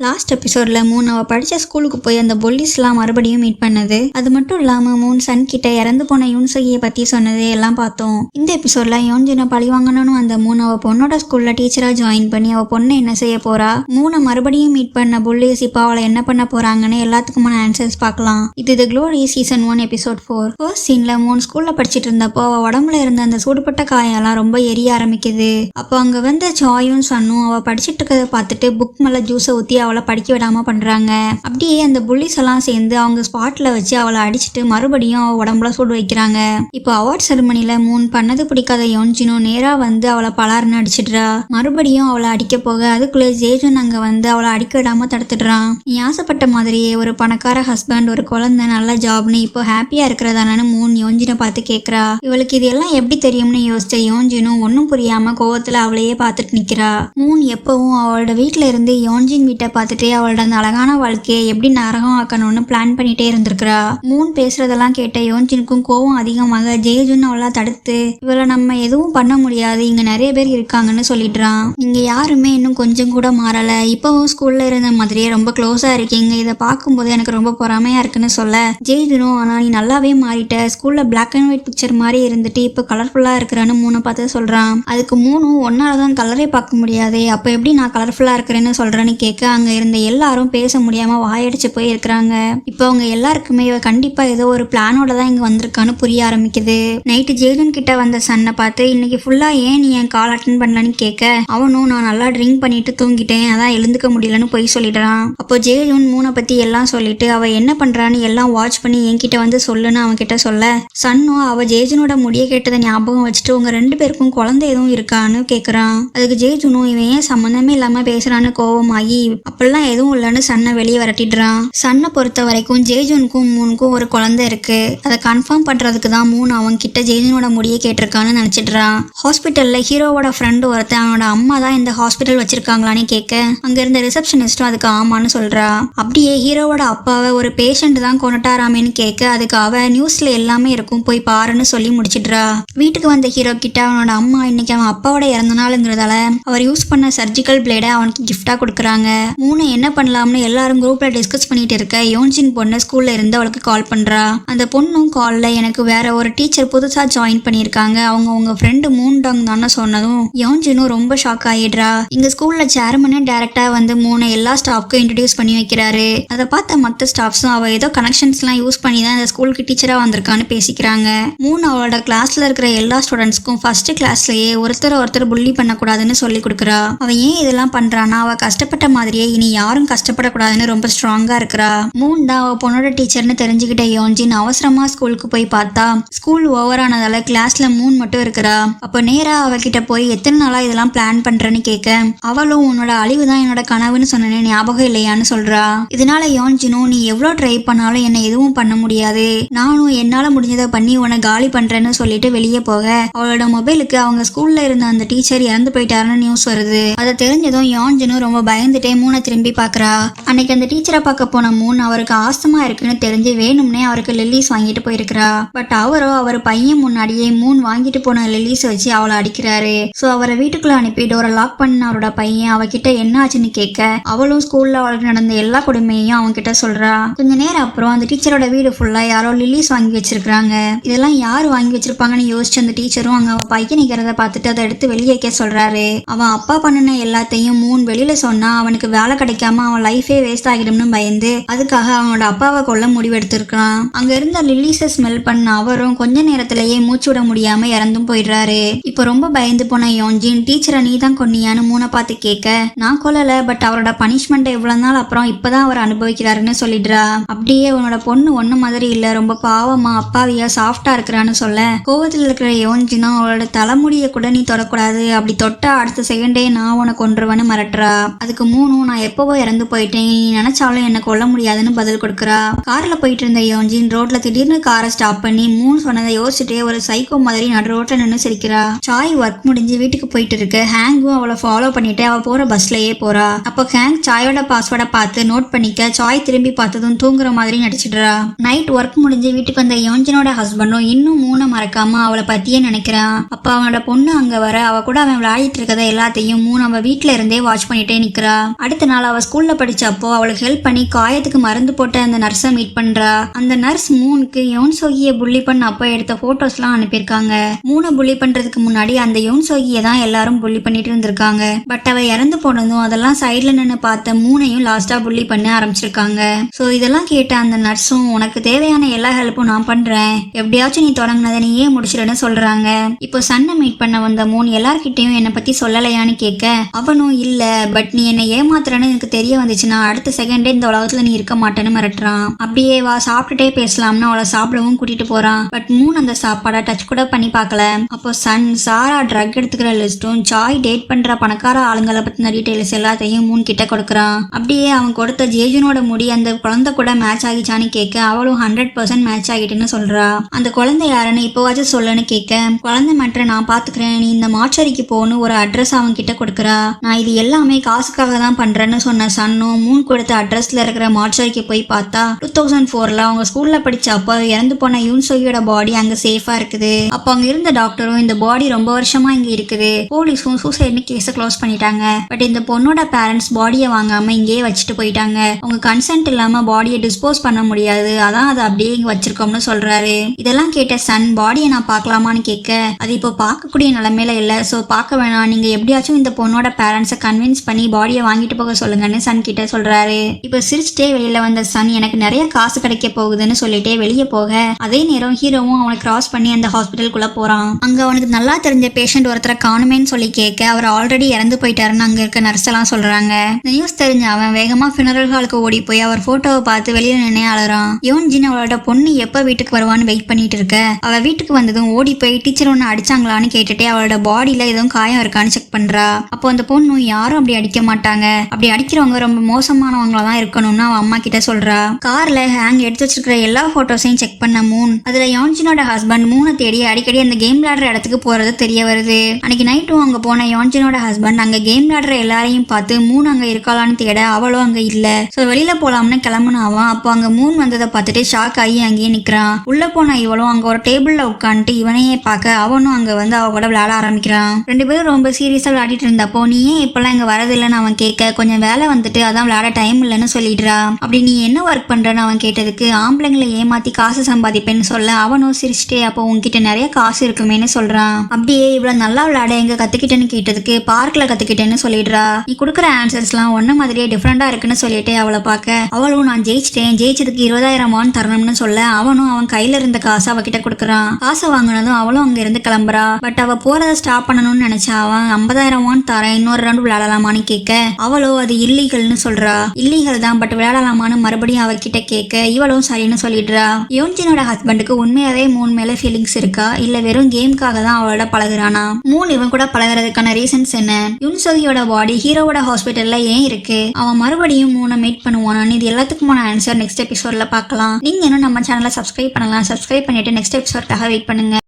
Last எபிசோட்ல Moon அவள் படித்த ஸ்கூலுக்கு போய் அந்த பொல்லிஸ்லாம் மறுபடியும் மீட் பண்ணது. அது மட்டும் இல்லாமல் மூன் சன் கிட்ட இறந்து போன யூன்சகியை பற்றி சொன்னது எல்லாம் பார்த்தோம். இந்த எபிசோட்ல யோன்ஜினை பழி வாங்கணும்னு அந்த மூன் அவள் பொண்ணோட ஸ்கூல்ல டீச்சராக ஜாயின் பண்ணி அவள் பொண்ணை என்ன செய்ய போறா, மூனை மறுபடியும் மீட் பண்ண பொல்லிஸ் இப்போ அவளை என்ன பண்ண போறாங்கன்னு எல்லாத்துக்குமான ஆன்சர்ஸ் பார்க்கலாம். இது தி க்ளோரி சீசன் 1 எபிசோட் 4. ஃபர்ஸ்ட் சீன்ல மூன் ஸ்கூல்ல படிச்சுட்டு இருந்தப்போ அவள் உடம்புல இருந்த அந்த சூடுபட்ட காயெல்லாம் ரொம்ப எரிய ஆரம்பிக்குது. அப்போ அங்க வந்து சாயும் சன்னும் அவள் படிச்சுட்டு இருக்கிறத பார்த்துட்டு புக் மேல ஜூஸை ஊற்றி அவளை படிக்க விடாம பண்றாங்க. அப்படியே அந்த புள்ளிஸ் எல்லாம் சேர்ந்து அவங்க ஸ்பாட்ல வச்சு அவளை அடிச்சுட்டு மறுபடியும் அவ உடம்புல சூடு வைக்கிறாங்க. இப்போ அவார்ட் செரிமனில மூன் பண்ணது பிடிக்காத யோன்ஜினும் நேரா வந்து அவளை பலாருன்னு அடிச்சிடுறா. மறுபடியும் அவளை அடிக்க போக அதுக்குள்ள ஜேஜுன் அங்க வந்து அவளை அடிக்க விடாம தடுத்துடுறான். நீ ஆசைப்பட்ட மாதிரியே ஒரு பணக்கார ஹஸ்பண்ட், ஒரு குழந்தை, நல்ல ஜாப்னு இப்போ ஹாப்பியா இருக்கிறதானு மூன் யோன்ஜினை பார்த்து கேட்கறா. இவளுக்கு இது எல்லாம் எப்படி தெரியும்னு யோசிச்ச யோன்ஜினும் ஒன்னும் புரியாம கோவத்துல அவளையே பார்த்துட்டு நிக்கிறா. மூன் எப்பவும் அவளோட வீட்டுல இருந்து யோன்ஜின் வீட்டை பார்த்துட்டு அவளோட அந்த அழகான வாழ்க்கையை எப்படி நரகம் ஆக்கணும்னு பிளான் பண்ணிட்டே இருந்திருக்கிறா. மூன் பேசுறதெல்லாம் கேட்ட யோன்ஜினுக்கும் கோவம் அதிகமாக ஜேஜுன் அவளா தடுத்து இவளை நம்ம எதுவும் பண்ண முடியாது, இங்க நிறைய பேர் இருக்காங்கன்னு சொல்லிடுறான். நீங்க யாருமே இன்னும் கொஞ்சம் கூட மாறல, இப்பவும் ஸ்கூல்ல இருந்த மாதிரியே ரொம்ப க்ளோஸா இருக்கீங்க, இதை பார்க்கும்போது எனக்கு ரொம்ப பொறாமையா இருக்குன்னு சொல்ல ஜேஜுனும் ஆனா நீ நல்லாவே மாறிட்ட, ஸ்கூல்ல பிளாக் அண்ட் ஒயிட் பிக்சர் மாதிரி இருந்துட்டு இப்போ கலர்ஃபுல்லா இருக்கிறான்னு மூணை பார்த்து சொல்றான். அதுக்கு மூணும் ஒன்னாலதான் கலரே பார்க்க முடியாது, அப்ப எப்படி நான் கலர்ஃபுல்லா இருக்கிறேன்னு சொல்றேன்னு கேட்க அங்க இருந்த எல்லாரும் பேச முடியாம வாயடிச்சு போய் இருக்கிறாங்க. இப்போ அவங்க எல்லாருக்குமே இவ கண்டிப்பா ஏதோ ஒரு பிளானோட தான் இங்க வந்திருக்கான்னு புரிய ஆரம்பிக்குது. நைட்டு ஜேஜுன் கிட்ட வந்த சன்னை பார்த்து இன்னைக்கு ஃபுல்லா ஏன் நீ என் கால் அட்டன் பண்ணலன்னு கேட்க அவனும் நான் நல்லா ட்ரிங்க் பண்ணிட்டு தூங்கிட்டேன், அதான் எழுந்துக்க முடியலன்னு போய் சொல்லிடுறான். அப்போ ஜேஜுன் மூனை பத்தி எல்லாம் சொல்லிட்டு அவ என்ன பண்றான்னு எல்லாம் வாட்ச் பண்ணி என்கிட்ட வந்து சொல்லுன்னு அவன் கிட்ட சொல்ல சன்னும் அவ ஜேஜுனோட முடிய கேட்டதை ஞாபகம் வச்சுட்டு உங்க ரெண்டு பேருக்கும் குழந்தை எதுவும் இருக்கான்னு கேக்குறான். அதுக்கு ஜேஜுனும் இவன் ஏன் சம்மந்தமே இல்லாம பேசுறான்னு கோவமாகி அப்பெல்லாம் எதுவும் இல்லைன்னு சன்னை வெளியே விரட்டிடுறான். சன்னை பொறுத்த வரைக்கும் ஜேஜுனுக்கும் மூனுக்கும் ஒரு குழந்தை இருக்கு, அதை கன்ஃபார்ம் பண்றதுக்கு தான் மூன் அவன் கிட்ட ஜேஜுனோட முடிய கேட்டிருக்கான்னு நினைச்சிடுறான். ஹாஸ்பிட்டல்ல ஹீரோவோட ஃப்ரெண்டு ஒருத்தன் அவனோட அம்மா தான் இந்த ஹாஸ்பிட்டல் வச்சிருக்காங்களான்னு கேட்க அங்க இருந்த ரிசப்ஷனிஸ்டும் அதுக்கு ஆமான்னு சொல்றா. அப்படியே ஹீரோவோட அப்பாவை ஒரு பேஷண்ட் தான் கொண்டுட்டாராமேன்னு கேட்க அதுக்கு அவ நியூஸ்ல எல்லாமே இருக்கும் போய் பாருன்னு சொல்லி முடிச்சிடுறா. வீட்டுக்கு வந்த ஹீரோ கிட்ட அவனோட அம்மா இன்னைக்கு அவன் அப்பாவோட இறந்த நாளுங்கிறதால அவர் யூஸ் பண்ண சர்ஜிக்கல் பிளேட அவனுக்கு கிஃப்டா கொடுக்குறாங்க. மூணு என்ன பண்ணலாம்னு எல்லாரும் குரூப்ல டிஸ்கஸ் பண்ணிட்டு இருக்க யோன்ஜின் பொண்ணு ஸ்கூல்ல இருந்து அவளுக்கு கால் பண்றா. அந்த பொண்ணும் கால்ல எனக்கு வேற ஒரு டீச்சர் புதுசா ஜாயின் பண்ணிருக்காங்க, அவங்க உங்க ஃப்ரெண்டு மூன் டாங் தானே சொன்னதும் யோன்ஜினும் ரொம்ப ஷாக் ஆயிடுறா. இங்க ஸ்கூல்ல சேர்மனே டைரக்டா வந்து மூணு எல்லா ஸ்டாஃப்க்கும் இன்ட்ரடியூஸ் பண்ணி வைக்கிறாரு. அதை பார்த்த மற்ற ஸ்டாஃப்ஸும் அவ ஏதோ கனெக்ஷன்ஸ் எல்லாம் யூஸ் பண்ணி தான் இந்த ஸ்கூலுக்கு டீச்சரா வந்திருக்கான்னு பேசிக்கிறாங்க. மூணு அவளோட கிளாஸ்ல இருக்கிற எல்லா ஸ்டூடெண்ட்ஸ்க்கும் ஃபர்ஸ்ட் கிளாஸ்லயே ஒருத்தர் புள்ளி பண்ணக்கூடாதுன்னு சொல்லி கொடுக்குறா. அவ ஏன் இதெல்லாம் பண்றானா அவ கஷ்டப்பட்ட மாதிரியே இனி யாரும் கஷ்டப்படக்கூடாதுன்னு ரொம்ப ஸ்ட்ராங்கா இருக்கிறா. மூன் தான் அவ பொண்ணோட டீச்சர்னு தெரிஞ்சுக்கிட்ட யோன்ஜின் அவசரமா ஸ்கூலுக்கு போய் பார்த்தா ஸ்கூல் ஓவர் ஆனதால கிளாஸ்ல மூன் மட்டும் இருக்கிறா. அப்ப நேரா அவகிட்ட போய் எத்தனை நாளா இதெல்லாம் பிளான் பண்றேன்னு கேட்க அவளும் உன்னோட அழிவு தான் என்னோட கனவுன்னு சொன்னேன்னு ஞாபகம் இல்லையான்னு சொல்றா. இதனால யோன்ஜினும் நீ எவ்வளவு ட்ரை பண்ணாலும் என்ன எதுவும் பண்ண முடியாது, நானும் என்னால முடிஞ்சதை பண்ணி உன்னை காலி பண்றேன்னு சொல்லிட்டு வெளியே போக அவளோட மொபைலுக்கு அவங்க ஸ்கூல்ல இருந்த அந்த டீச்சர் இறந்து போயிட்டாருன்னு நியூஸ் வருது. அதை தெரிஞ்சதும் யோன்ஜினும் ரொம்ப பயந்துட்டே மூணை திரும்பி பாக்குறா. அன்னைக்கு அந்த டீச்சரை பார்க்க போன மூன் அவருக்கு ஆஸ்துமா இருக்குன்னு தெரிஞ்சு வேணும்னே அவருக்கு லில்லிஸ் வாங்கிட்டு போயிருக்கிறா. பட் அவரோ அவர் பையன் முன்னாடியே மூன் வாங்கிட்டு போன லில்லிஸ் வச்சு அவளை அடிக்கிறாரு. சோ அவரை வீட்டுக்குள்ள அனுப்பி டோரை லாக் பண்ண அவரோட பையன் அவகிட்ட என்ன ஆச்சுன்னு கேட்க அவளும் ஸ்கூல்ல அவளுக்கு நடந்த எல்லா கொடுமையும் அவங்க கிட்ட சொல்றா. கொஞ்ச நேரம் அப்புறம் அந்த டீச்சரோட வீடு ஃபுல்லா யாரோ லில்லிஸ் வாங்கி வச்சிருக்காங்க. இதெல்லாம் யாரு வாங்கி வச்சிருப்பாங்கன்னு யோசிச்சு அந்த டீச்சரும் அங்க அவன் பையன் நிக்கிறத பார்த்துட்டு அதை எடுத்து வெளியே வைக்க சொல்றாரு. அவன் அப்பா பண்ணின எல்லாத்தையும் மூன் வெளியில சொன்னா அவனுக்கு வேலை கிடைக்காம அவன் லைஃபே வேஸ்ட் ஆகிடும்னு பயந்து அதுக்காக அவனோட அப்பாவை கொல்ல முடிவெடுத்திருக்கான். அங்க இருந்த லில்லிஸை ஸ்மெல் பண்ண அவரும் கொஞ்ச நேரத்திலேயே மூச்சு விட முடியாம இறந்தும் போயிடுறாரு. இப்போ ரொம்ப பயந்து போன யோன்ஜின் டீச்சரை நீ தான் கொன்னியான்னு மூணை பார்த்து கேட்க நான் கொல்லல, பட் அவரோட பனிஷ்மெண்ட் இவ்வளவு நாள் அப்புறம் இப்பதான் அவர் அனுபவிக்கிறாருன்னு சொல்லிடுறா. அப்படியே உன்னோட பொண்ணு ஒண்ணு மாதிரி இல்ல, ரொம்ப பாவமா அப்பாவியா சாஃப்டா இருக்கிறான்னு சொல்ல கோவத்துல இருக்கிற யோன்ஜினும் அவளோட தலைமுடிய கூட நீ தொடக்கூடாது, அப்படி தொட்டா அடுத்த செகண்டே நான் உனக்கு கொன்றுவேன்னு மிரட்டுறா. அதுக்கு மூணும் நான் எப்பவோ இறந்து போயிட்டேன், நீ நினைச்சாலும் என்ன கொல்ல முடியாதுன்னு பதில் கொடுக்குறா. கார்ல போயிட்டு இருந்த யோன்ஜின் ரோட்ல திடீர்னு காரை ஸ்டாப் பண்ணி மூன் சொன்னதை யோசிச்சுட்டே ஒரு சைக்கோ மாதிரி நடு ரோட்ல நின்று சிரிக்கிறா. சாய் ஒர்க் முடிஞ்சு வீட்டுக்கு போயிட்டு இருக்கு. ஹேங்கும் அவளை ஃபாலோ பண்ணிட்டு அவ போற பஸ்லயே போறா. அப்போ ஹேங் சாயோட பாஸ்வேர்டை பார்த்து நோட் பண்ணிக்க சாய் திரும்பி பார்த்ததும் தூங்குற மாதிரி நடிச்சிடுறா. நைட் ஒர்க் முடிஞ்சு வீட்டுக்கு வந்த யோன்ஜினோட ஹஸ்பண்டும் இன்னும் மூணை மறக்காம அவளை பத்தியே நினைக்கிறான். அப்ப அவனோட பொண்ணு அங்க வர அவ கூட அவன் விளையாடிட்டு இருக்கத எல்லாத்தையும் மூணு அவ வீட்டுல இருந்தே வாட்ச் பண்ணிட்டே நிக்கிறா. அடுத்த அடுத்த நாள் அவள் ஸ்கூல்ல படிச்சப்போ அவளுக்கு ஹெல்ப் பண்ணி காயத்துக்கு மருந்து போட்ட அந்த நர்ஸை மீட் பண்றா. அந்த நர்ஸ் மூனுக்கு யோன் சோகியை புள்ளி பண்ண அப்போ எடுத்த போட்டோஸ்லாம் அனுப்பியிருக்காங்க. மூனை புள்ளி பண்றதுக்கு முன்னாடி அந்த யோன் சோகியை தான் எல்லாரும் புள்ளி பண்ணிட்டு இருந்திருக்காங்க. பட் அவ இறந்து போனதும் அதெல்லாம் சைட்ல நின்று பார்த்த மூனையும் லாஸ்டா புள்ளி பண்ண ஆரம்பிச்சிருக்காங்க. சோ இதெல்லாம் கேட்ட அந்த நர்ஸும் உனக்கு தேவையான எல்லா ஹெல்ப்பும் நான் பண்றேன், எப்படியாச்சும் நீ தொடங்கினதை நீயே முடிச்சிடுன்னு சொல்றாங்க. இப்போ சன்னை மீட் பண்ண வந்த மூன் எல்லார்கிட்டையும் என்னை பத்தி சொல்லலையான்னு கேட்க அவனும் இல்ல, பட் நீ என்னை ஏமாத்துறன்னு எனக்கு தெரிய வந்துச்சுன்னா அடுத்த செகண்டே இந்த உலகத்துல நீ இருக்க மாட்டேன்னு மிரட்டுறான். அப்படியே வா சாப்பிட்டுட்டே பேசலாம்னு அவளை சாப்பிடவும் கூட்டிட்டு போறான். பட் மூன் அந்த சாப்பாடை டச் கூட பண்ணி பார்க்கல. அப்போ சன் சாரா ட்ரக் எடுத்துக்கிற லிஸ்டும் சாய் டேட் பண்ற பணக்கார ஆளுங்களை பத்தின டீடைல்ஸ் எல்லாத்தையும் மூன் கிட்ட கொடுக்கறான். அப்படியே அவன் கொடுத்த ஜேஜுனோட முடி அந்த குழந்தை கூட மேட்ச் ஆகிச்சான்னு கேட்க அவளும் 100% மேட்ச் ஆகிட்டுன்னு சொல்றா. அந்த குழந்தை யாருன்னு இப்போவாச்சும் சொல்லுன்னு கேட்க குழந்தை மேட்டரை நான் பாத்துக்கிறேன், நீ இந்த மார்ச்சரிக்கு போன்னு ஒரு அட்ரஸ் அவன் கிட்ட கொடுக்கறா. நான் இது எல்லாமே காசுக்காக தான் பண்றேன்னு சொன்ன சன்னும் மூன் கொடுத்த அட்ரஸ்ல இருக்கிற மார்ச்சரிக்கு போய் பார்த்தா 2004ல அவங்க ஸ்கூல்ல படிச்ச அப்போ இறந்து போன யூன் சோகியோட பாடி அங்க சேஃபா இருக்குது. அப்போ அங்க இருந்த டாக்டரும் இந்த பாடி ரொம்ப வருஷமா இங்க இருக்குது, போலீஸும் சூசைட்னு கேஸை க்ளோஸ் பண்ணிட்டாங்க. பட் இந்த பொண்ணோட பேரண்ட்ஸ் பாடியை வாங்காம இங்கேயே வச்சுட்டு போயிட்டாங்க. அவங்க கன்சென்ட் இல்லாம பாடியை டிஸ்போஸ் பண்ண முடியாது, அதான் அதை அப்படியே இங்க வச்சிருக்கோம்னு சொல்றாரு. இதெல்லாம் கேட்ட சன் பாடியை நான் பார்க்கலாமான்னு கேட்க அது இப்போ பார்க்கக்கூடிய நிலைமையில இல்ல, சோ பார்க்க வேணாம், நீங்க எப்படியாச்சும் இந்த பொண்ணோட பேரண்ட்ஸை கன்வின்ஸ் பண்ணி பாடியை வாங்கிட்டு போக சொல்லுங்கன்னு சன் கிட்ட சொல்றாரு. இப்போ சிரிச்சுட்டே வெளியில வந்த சன் எனக்கு நிறைய காசு கிடைக்க போகுதுன்னு சொல்லிட்டே வெளியே போக அதே நேரம் ஹீரோவும் அவனை கிராஸ் பண்ணி அந்த ஹாஸ்பிட்டலுக்குள்ள போறான். அங்க அவனுக்கு நல்லா தெரிஞ்ச பேஷண்ட் ஒருத்தரை காணுமேன்னு சொல்லி கேட்க அவர் ஆல்ரெடி இறந்து போயிட்டாருன்னு அங்க இருக்க நர்ஸ் எல்லாம் சொல்றாங்க. இந்த நியூஸ் தெரிஞ்ச அவன் வேகமா ஃபினரல் ஹாலுக்கு ஓடி போய் அவர் போட்டோவை பார்த்து வெளியில நின்று அழறான். யோன்ஜின் அவளோட பொண்ணு எப்ப வீட்டுக்கு வருவான்னு வெயிட் பண்ணிட்டு இருக்க அவ வீட்டுக்கு வந்ததும் ஓடி போய் டீச்சர் ஒன்னு அடிச்சாங்களான்னு கேட்டுட்டு அவளோட பாடியில எதுவும் காயம் இருக்கான்னு செக் பண்றா. அப்போ அந்த பொண்ணு யாரும் அப்படி அடிக்க மாட்டாங்க, அப்படி அடிக்கிறவங்க ரொம்ப மோசமானவங்களா தான் இருக்கணும்னு அவன் அம்மா கிட்ட சொல்றா. கார்ல ஹேங் எடுத்து வச்சிருக்கிற எல்லா போட்டோஸையும் செக் பண்ண மூன் அதுல யோன்ஜினோட ஹஸ்பண்ட் மூனை தேடி அடிக்கடி அந்த கேம் விளையாடுற இடத்துக்கு போறது தெரிய வருது. அன்னைக்கு நைட்டும் அங்க போன யோன்ஜினோட ஹஸ்பண்ட் அங்க கேம் விளையாடுற எல்லாரையும் பார்த்து மூன் அங்க இருக்காளான்னு தேட அவளும் அங்க இல்ல. சோ வெளியில போலாம்னு கிளம்புனாவான். அப்போ அங்க மூன் வந்ததை பார்த்துட்டு ஷாக் ஆகி அங்கேயே நிக்கிறான். உள்ள போன இவளும் அங்க ஒரு டேபிள்ல உட்காந்துட்டு இவனையே பார்க்க அவனும் அங்க வந்து அவ கூட விளையாட ஆரம்பிக்கிறான். ரெண்டு பேரும் ரொம்ப சீரியஸா விளையாடிட்டு இருந்தப்போ நீ ஏன் இப்பெல்லாம் இங்க வரதில்லைன்னு அவன் கேட்க கொஞ்சம் வேலை வந்துட்டு அதான் விளையாட டைம் இல்லைன்னு சொல்லிடுறா. அப்படி நீ என்ன ஒர்க் பண்றன்னு அவன் கேட்டதுக்கு ஆம்பளைங்களை ஏமாத்தி காசு சம்பாதிப்பேன்னு சொல்ல அவனும் சிரிச்சுட்டே அப்போ உன்கிட்ட நிறைய காசு இருக்குமேன்னு சொல்றான். அப்படியே இவ்வளவு நல்லா விளையாட எங்க கத்துக்கிட்டேன்னு கேட்டதுக்கு பார்க்ல கத்துக்கிட்டேன்னு சொல்லிடுறா. நீ கொடுக்குற ஆன்சர்ஸ்லாம் ஒன்ன மாதிரியே டிஃப்ரெண்டா இருக்குன்னு சொல்லிட்டு அவளை பார்க்க அவளும் நான் ஜெயிச்சிட்டேன், ஜெயிச்சதுக்கு 20,000 தரணும்னு சொல்ல அவனும் அவன் கையில இருந்த காசை அவகிட்ட கொடுக்குறான். காசை வாங்கினதும் அவளும் அங்க இருந்து கிளம்புறா. பட் அவ போறதை ஸ்டாப் பண்ணணும்னு நினைச்சா அவன் 50,000 தரேன், இன்னொரு ரவுண்ட் விளையாடலாமான்னு கேட்க அவளோ அது இல்லீகல்னு சொல்றா. இல்லீகல் தான், பட் விளையாடலாமான்னு மறுபடியும் அவகிட்ட கேட்க இவளும் சரின்னு சொல்லிடுறா. யோன்ஜினோட ஹஸ்பண்டுக்கு உண்மையாவே மூன் மேல ஃபீலிங்ஸ் இருக்கா இல்ல வெறும் கேம்காக தான் அவளோட பழகுறானா? மூன் இவன் கூட பழகுறதுக்கான ரீசன்ஸ் என்ன? யுன்சோகியோட பாடி ஹீரோவோட ஹாஸ்பிட்டல்ல ஏன் இருக்கு? அவன் மறுபடியும் மூனை மீட் பண்ணுவானான்னு இது எல்லாத்துக்குமான ஆன்சர் நெக்ஸ்ட் எபிசோட்ல பார்க்கலாம். நீங்க இன்னும் நம்ம சேனலை சப்ஸ்கிரைப் பண்ணலாம். சப்ஸ்கிரைப் பண்ணிட்டு நெக்ஸ்ட் எபிசோட்காக வெயிட் பண்ணுங்க.